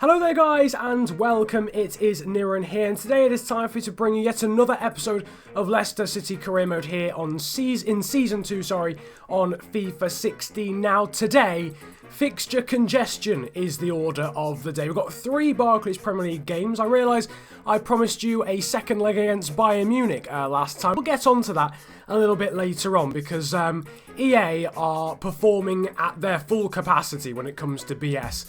Hello there guys and welcome, it is Niran here and today it is time for me to bring you yet another episode of Leicester City Career Mode here on Season 2 on FIFA 16. Now today, fixture congestion is the order of the day. We've got 3 Barclays Premier League games. I realise I promised you a second leg against Bayern Munich last time. We'll get onto that a little bit later on because EA are performing at their full capacity when it comes to BS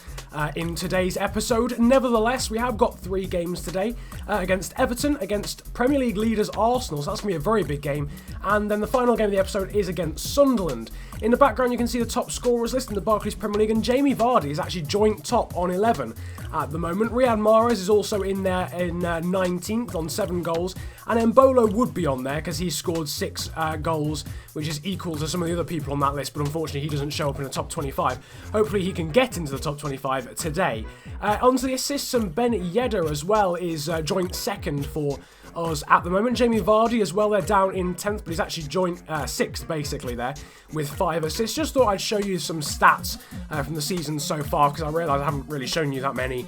in today's episode. Nevertheless, we have got 3 games today against Everton, against Premier League leaders Arsenal, so that's going to be a very big game, and then the final game of the episode is against Sunderland. In the background you can see the top scorers list in the Barclays Premier League, and Jamie Vardy is actually joint top on 11 at the moment. Riyad Mahrez is also in there in 19th on 7 goals, and Mbolo would be on there because he scored 6 goals, which is equal to some of the other people on that list, but unfortunately he doesn't show up in the top 25. Hopefully he can get into the top 25 today. Onto the assists, and Ben Yedder as well is joint second for us at the moment. Jamie Vardy as well, they're down in 10th, but he's actually joint 6th basically there with 5 assists. Just thought I'd show you some stats from the season so far because I realise I haven't really shown you that many,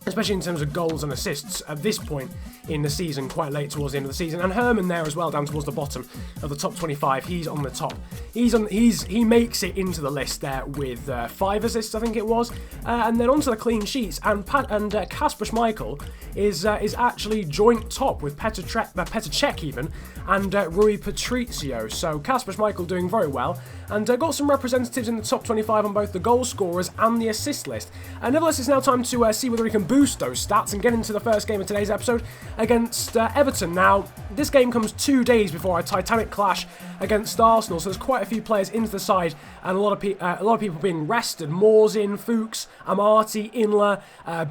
especially in terms of goals and assists at this point in the season, quite late towards the end of the season. And Herman there as well, down towards the bottom of the top 25. He's on the top. He makes it into the list there with 5 assists, I think it was. And then onto the clean sheets, and Kasper Schmeichel is actually joint top with Petr Cech even, and Rui Patricio. So Kasper Schmeichel doing very well, and got some representatives in the top 25 on both the goal scorers and the assist list. Nevertheless, it's now time to see whether we can boost those stats and get into the first game of today's episode against Everton. Now, this game comes 2 days before our titanic clash against Arsenal, so there's quite a few players into the side and a lot of people being rested. Moore's in, Fuchs, Amati, Inler,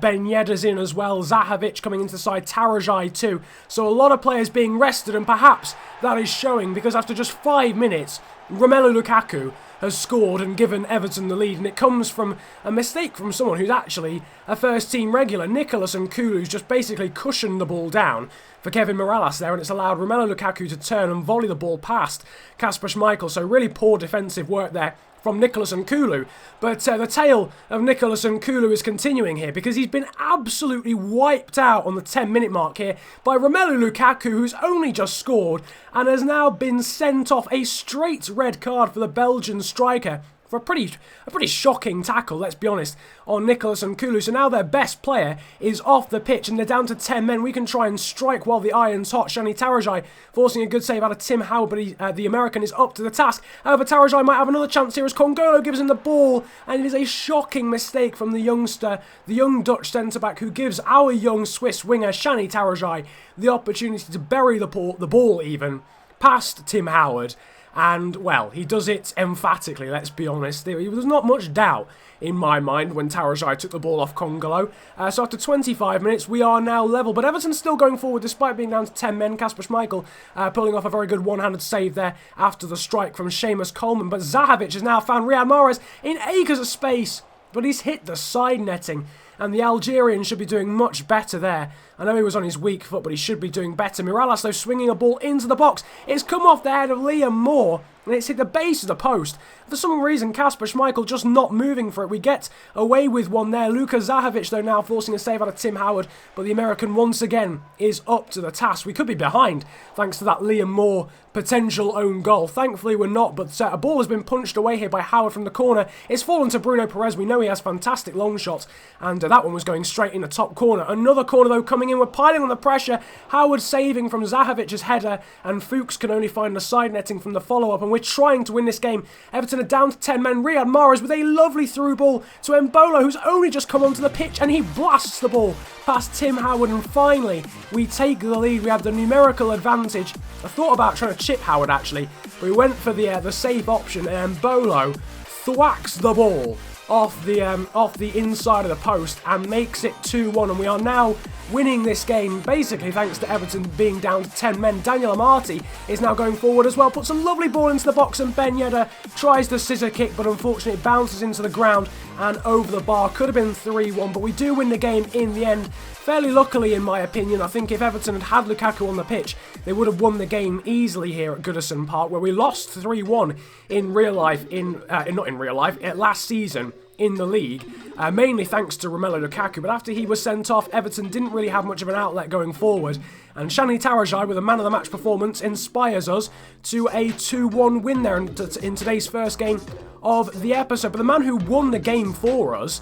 Ben Yedder's in as well, Zahovic coming into the side, Tarajai too. So a lot of players being rested, and perhaps that is showing because after just 5 minutes, Romelu Lukaku has scored and given Everton the lead, and it comes from a mistake from someone who's actually a first-team regular. Nicholas Nkulu's just basically cushioned the ball down for Kevin Mirallas there, and it's allowed Romelu Lukaku to turn and volley the ball past Kasper Schmeichel, so really poor defensive work there from Nicholas Nkulu. But the tale of Nicholas Nkulu is continuing here because he's been absolutely wiped out on the 10-minute mark here by Romelu Lukaku, who's only just scored and has now been sent off a straight red card for the Belgian striker for a pretty shocking tackle, let's be honest, on Nicholas Nkulu. So now their best player is off the pitch and they're down to 10 men. We can try and strike while the iron's hot. Shani Tarajai forcing a good save out of Tim Howard, but the American is up to the task. However, Tarajai might have another chance here as Congolo gives him the ball, and it is a shocking mistake from the youngster, the young Dutch centre-back, who gives our young Swiss winger, Shani Tarajai, the opportunity to bury the ball even past Tim Howard. And, well, he does it emphatically, let's be honest. There was not much doubt in my mind when Tarajai took the ball off Congolo. So after 25 minutes, we are now level. But Everton's still going forward despite being down to 10 men. Kasper Schmeichel pulling off a very good one-handed save there after the strike from Seamus Coleman. But Zahovic has now found Riyad Mahrez in acres of space, but he's hit the side netting. And the Algerian should be doing much better there. I know he was on his weak foot, but he should be doing better. Mirallas, though, swinging a ball into the box. It's come off the head of Liam Moore, and it's hit the base of the post. For some reason, Kasper Schmeichel just not moving for it. We get away with one there. Luka Zahovic, though, now forcing a save out of Tim Howard, but the American once again is up to the task. We could be behind, thanks to that Liam Moore potential own goal. Thankfully, we're not, but a ball has been punched away here by Howard from the corner. It's fallen to Bruno Perez. We know he has fantastic long shots, and that one was going straight in the top corner. Another corner, though, coming in. We're piling on the pressure. Howard saving from Zahovic's header, and Fuchs can only find the side netting from the follow-up, and we're trying to win this game. Everton are down to 10 men. Riyad Mahrez with a lovely through ball to Mbolo, who's only just come onto the pitch, and he blasts the ball past Tim Howard, and finally we take the lead. We have the numerical advantage. I thought about trying to chip Howard actually, but we went for the safe option, and Mbolo thwacks the ball off the inside of the post and makes it 2-1, and we are now winning this game basically thanks to Everton being down to 10 men. Daniel Amati is now going forward as well, puts a lovely ball into the box, and Ben Yedder tries the scissor kick, but unfortunately it bounces into the ground and over the bar. Could have been 3-1, but we do win the game in the end. Fairly luckily, in my opinion. I think if Everton had had Lukaku on the pitch, they would have won the game easily here at Goodison Park, where we lost 3-1 in real life, not in real life, last season in the league, mainly thanks to Romelu Lukaku, but after he was sent off, Everton didn't really have much of an outlet going forward, and Shani Tarajai, with a man-of-the-match performance, inspires us to a 2-1 win there in today's first game of the episode. But the man who won the game for us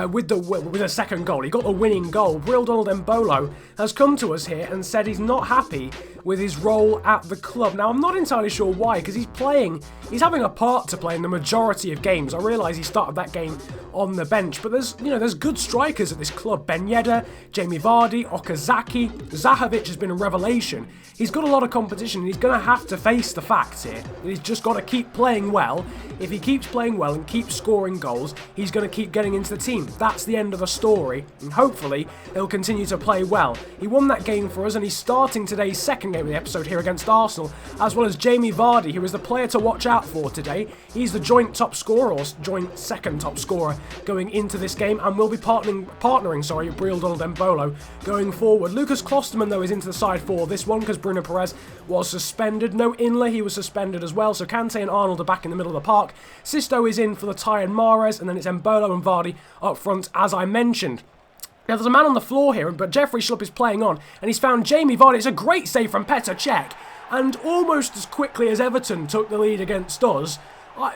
with a second goal, he got the winning goal, Donald Mbolo, has come to us here and said he's not happy with his role at the club. Now, I'm not entirely sure why, because he's having a part to play in the majority of games. I realise he started that game on the bench, but there's good strikers at this club. Ben Yedder, Jamie Vardy, Okazaki, Zahovic has been a revelation. He's got a lot of competition, and he's going to have to face the facts here. He's just got to keep playing well. If he keeps playing well and keeps scoring goals, he's going to keep getting into the team. That's the end of the story, and hopefully he'll continue to play well. He won that game for us, and he's starting today's second game of the episode here against Arsenal, as well as Jamie Vardy, who is the player to watch out for today. He's the joint top scorer, or joint second top scorer, going into this game, and will be partnering with Donald Mbolo going forward. Lucas Klosterman, though, is into the side for this one, because Bruno Perez was suspended. No Inler, he was suspended as well, so Kante and Arnold are back in the middle of the park. Sisto is in for the Ty and Mahrez, and then it's Mbolo and Vardy up front, as I mentioned. Now, there's a man on the floor here, but Jeffrey Schlupp is playing on, and he's found Jamie Vardy. It's a great save from Petr Cech, and almost as quickly as Everton took the lead against us,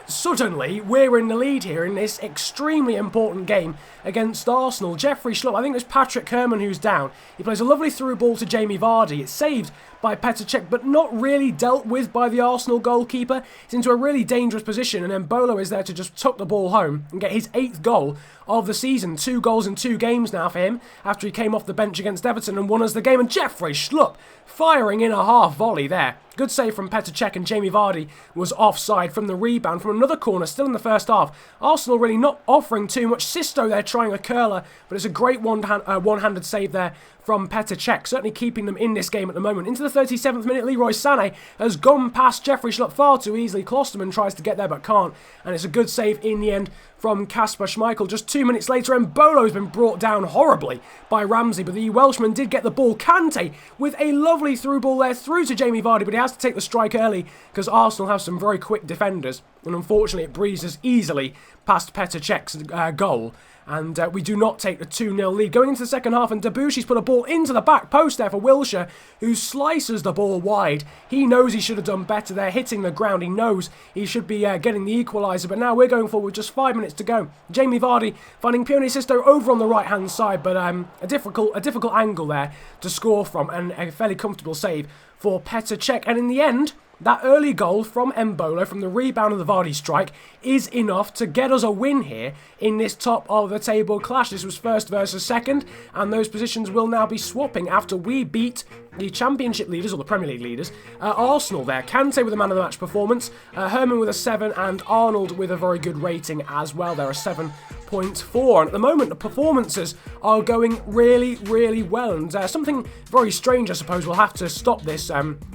suddenly we're in the lead here in this extremely important game against Arsenal. Jeffrey Schlupp, I think it's Patrick Herman who's down. He plays a lovely through ball to Jamie Vardy. It's saved by Petr Cech, but not really dealt with by the Arsenal goalkeeper. It's into a really dangerous position, and then Bolo is there to just tuck the ball home and get his 8th goal of the season. 2 goals in 2 games now for him, after he came off the bench against Everton and won us the game. And Jeffrey Schlupp firing in a half volley there. Good save from Petr Cech, and Jamie Vardy was offside from the rebound from another corner, still in the first half. Arsenal really not offering too much. Sisto there trying a curler, but it's a great one-handed save there from Petr Cech, certainly keeping them in this game at the moment. Into the 37th minute, Leroy Sané has gone past Jeffrey Schlupp far too easily. Klosterman tries to get there but can't, and it's a good save in the end from Kasper Schmeichel. Just 2 minutes later, Mbolo has been brought down horribly by Ramsey, but the Welshman did get the ball. Kante with a lovely through ball there through to Jamie Vardy, but he has to take the strike early because Arsenal have some very quick defenders, and unfortunately it breezes easily past Petr Cech's goal. And we do not take the 2-0 lead. Going into the second half, and Debusshy's put a ball into the back post there for Wilshere, who slices the ball wide. He knows he should have done better there, hitting the ground. He knows he should be getting the equaliser, but now we're going forward with just 5 minutes to go. Jamie Vardy finding Pione Sisto over on the right-hand side, but a difficult angle there to score from, and a fairly comfortable save for Petr Cech. And in the end, that early goal from Mbolo from the rebound of the Vardy strike is enough to get us a win here in this top of the table clash. This was first versus second, and those positions will now be swapping after we beat the Championship leaders, or the Premier League leaders, Arsenal there. Kante with a man of the match performance, Herman with a 7, and Arnold with a very good rating as well. There are 7.4, and at the moment the performances are going really, really well, and something very strange, I suppose, will have to stop this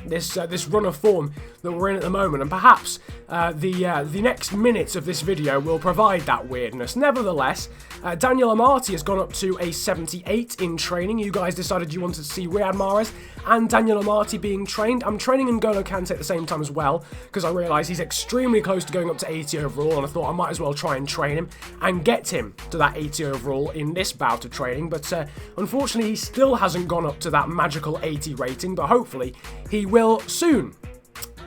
this run of form that we're in at the moment, and perhaps the next minutes of this video will provide that weirdness. Nevertheless, Daniel Amati has gone up to a 78 in training. You guys decided you wanted to see Riyad Mahrez and Daniel Amati being trained. I'm training N'Golo Kante at the same time as well, because I realise he's extremely close to going up to 80 overall, and I thought I might as well try and train him and get him to that 80 overall in this bout of training. But unfortunately, he still hasn't gone up to that magical 80 rating, but hopefully he will soon.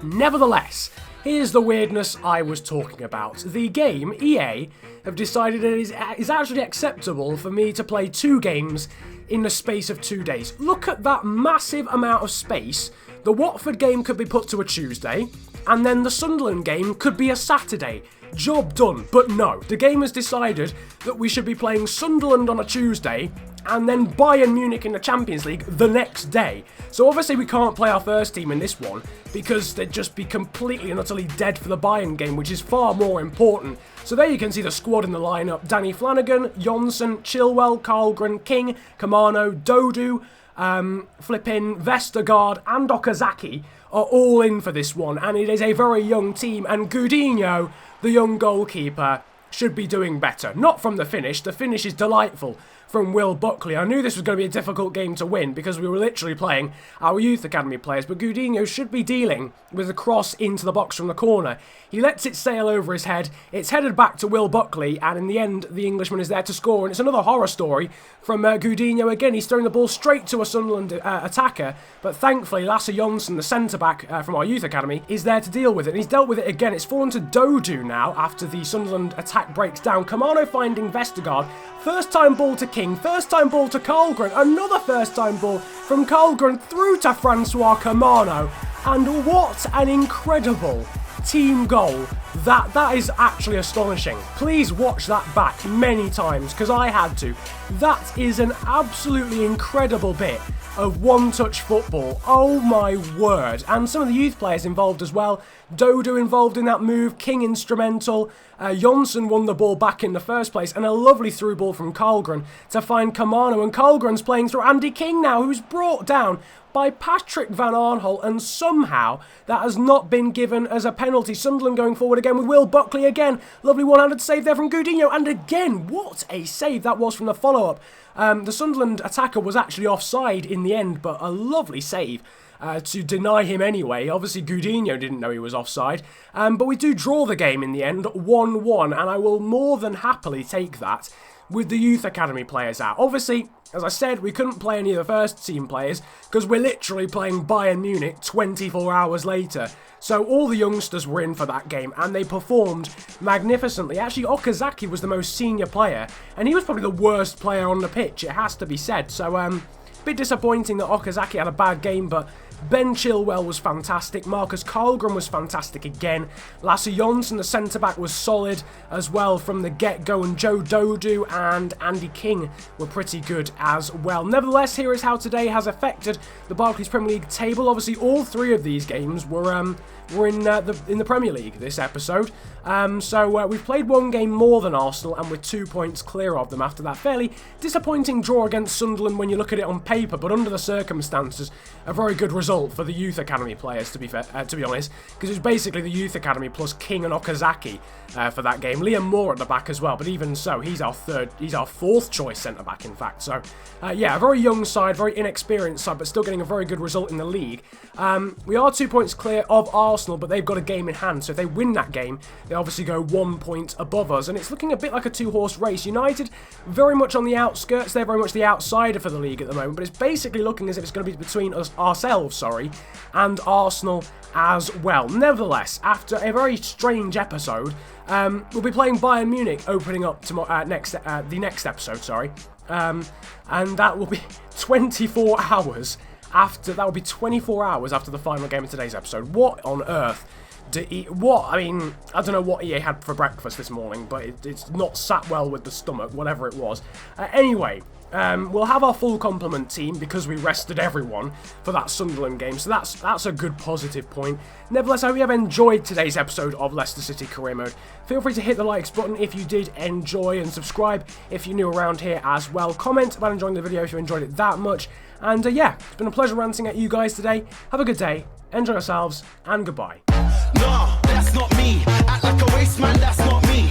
Nevertheless, here's the weirdness I was talking about. The game, EA, have decided it is actually acceptable for me to play 2 games in the space of 2 days. Look at that massive amount of space. The Watford game could be put to a Tuesday, and then the Sunderland game could be a Saturday. Job done. But no, the game has decided that we should be playing Sunderland on a Tuesday and then Bayern Munich in the Champions League the next day. So obviously we can't play our first team in this one because they'd just be completely and utterly dead for the Bayern game, which is far more important. So there you can see the squad in the lineup. Danny Flanagan, Jonsson, Chilwell, Karlgren, King, Kamano, Dodu, flipping Vestergaard and Okazaki are all in for this one, and it is a very young team, and Gudinho, the young goalkeeper, should be doing better. Not from the finish is delightful, from Will Buckley. I knew this was going to be a difficult game to win because we were literally playing our youth academy players, but Coutinho should be dealing with a cross into the box from the corner. He lets it sail over his head, it's headed back to Will Buckley, and in the end, the Englishman is there to score, and it's another horror story from Coutinho again. He's throwing the ball straight to a Sunderland attacker, but thankfully, Lasse Jonsson, the centre-back from our youth academy, is there to deal with it, and he's dealt with it again. It's fallen to Dodu now after the Sunderland attack breaks down. Kamano finding Vestergaard. First time ball to King, first time ball to Karlgren, another first time ball from Karlgren through to Francois Kamano, and what an incredible team goal. That is actually astonishing. Please watch that back many times, because I had to. That is an absolutely incredible bit of one-touch football. Oh my word. And some of the youth players involved as well. Dodo involved in that move, King instrumental, Jonsson won the ball back in the first place, and a lovely through ball from Karlgren to find Kamano, and Karlgren's playing through Andy King now, who's brought down by Patrick Van Arnholt, and somehow that has not been given as a penalty. Sunderland going forward again with Will Buckley again. Lovely one-handed save there from Coutinho, and again, what a save that was from the follow-up. The Sunderland attacker was actually offside in the end, but a lovely save to deny him anyway. Obviously, Coutinho didn't know he was offside, but we do draw the game in the end, 1-1, and I will more than happily take that with the youth academy players out. Obviously, as I said, we couldn't play any of the first team players because we're literally playing Bayern Munich 24 hours later. So all the youngsters were in for that game, and they performed magnificently. Actually, Okazaki was the most senior player, and he was probably the worst player on the pitch, it has to be said. So, a bit disappointing that Okazaki had a bad game, but Ben Chilwell was fantastic. Marcus Karlgren was fantastic again. Lasse Jonsson, the centre-back, was solid as well from the get-go. And Joe Dodu and Andy King were pretty good as well. Nevertheless, here is how today has affected the Barclays Premier League table. Obviously, all three of these games were in the Premier League this episode. So we've played one game more than Arsenal, and we're 2 points clear of them after that fairly disappointing draw against Sunderland when you look at it on paper, but under the circumstances, a very good result for the youth academy players, to be fair, to be honest, because it was basically the youth academy plus King and Okazaki for that game. Liam Moore at the back as well, but even so, he's our fourth choice centre back, in fact. So yeah, a very young side, very inexperienced side, but still getting a very good result in the league. We are 2 points clear of Arsenal, but they've got a game in hand, so if they win that game, they obviously go 1 point above us, and it's looking a bit like a two-horse race. United very much on the outskirts, they're very much the outsider for the league at the moment, but it's basically looking as if it's going to be between ourselves, and Arsenal as well. Nevertheless, after a very strange episode, we'll be playing Bayern Munich opening up tomorrow, the next episode, and that will be 24 hours after. That will be 24 hours after the final game of today's episode. What on earth? I mean, I don't know what EA had for breakfast this morning, but it's not sat well with the stomach, whatever it was. Anyway, we'll have our full complement team because we rested everyone for that Sunderland game, so that's a good positive point. Nevertheless, I hope you have enjoyed today's episode of Leicester City Career Mode. Feel free to hit the likes button if you did enjoy, and subscribe if you're new around here as well. Comment about enjoying the video if you enjoyed it that much. And yeah, it's been a pleasure ranting at you guys today. Have a good day, enjoy yourselves, and goodbye. No, that's not me. Act like a waste man, that's not me.